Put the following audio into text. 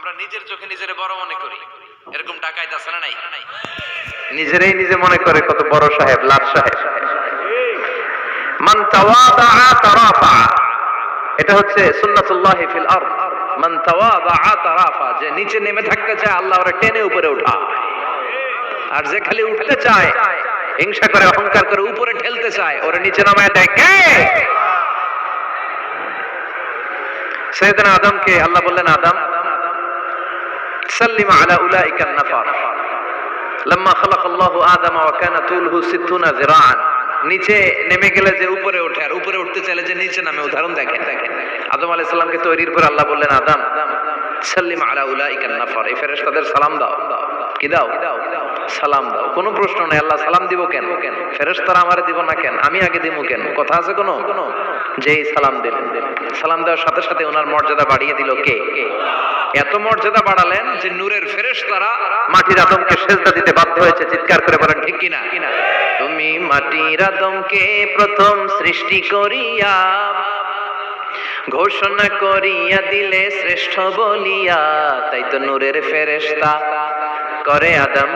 আমরা নিজের চোখে নিজের বড় মনে করি, এরকম ডাকাইত আছে না নাই? নিজেরাই নিজে মনে করে কত বড় সাহেব, লাট সাহেব। মান তাওয়াদাআ তারাফা, এটা হচ্ছে সুন্নাতুল্লাহি ফিল আরদ। মান তাওয়াদাআ তারাফা, যে নিচে নেমে থাকতে চায় আল্লাহ ওরে টেনে উপরে উঠায়, আর যে খালি উঠতে চায়, হিংসা করে অহংকার করে উপরে ঠেলতে চায়, ওরে নিচে নামায় দেয় কে? সাইয়েদনা আদমকে আল্লাহ বললেন, আদম সাল্লিম আলা উলাইকা নাফার লাম্মা খালাকাল্লাহু আদামা ওয়া কানা তুলহু 60 যিরাআন। নিচে নেমে গেলে যে উপরে ওঠে, আর উপরে উঠতে চাইলে যে নিচে নামে, উদাহরণ দেখেন। আদম আলাইহিস সালামকে তৈরির পর আল্লাহ বললেন, আদম সাল্লিম আলা উলাইকা নাফার, এই ফেরেশতাদের সালাম দাও। কি দাও? সালাম দাও। কোনো প্রশ্ন নাই, আল্লাহ সালাম দিব কেন? ফেরেশতারা আমারে দিব না কেন? আমি আগে দিব কেন? কথা আছে কোনো? যেই সালাম দিলেন, সালাম দেওয়ার সাথে সাথে ওনার মর্যাদা বাড়িয়ে দিল কে? এত মর্যাদা বাড়ালেন যে নূরের ফেরেশতারা মাটির আদমকে সেজদা দিতে বাধ্য হয়েছে। চিৎকার করে বলেন ঠিক কিনা? তুমি মাটির আদমকে প্রথম সৃষ্টি করিয়া ঘোষণা করিয়া দিলে শ্রেষ্ঠ বলিয়া, তাই তো নূরের ফেরেশতা করে আদম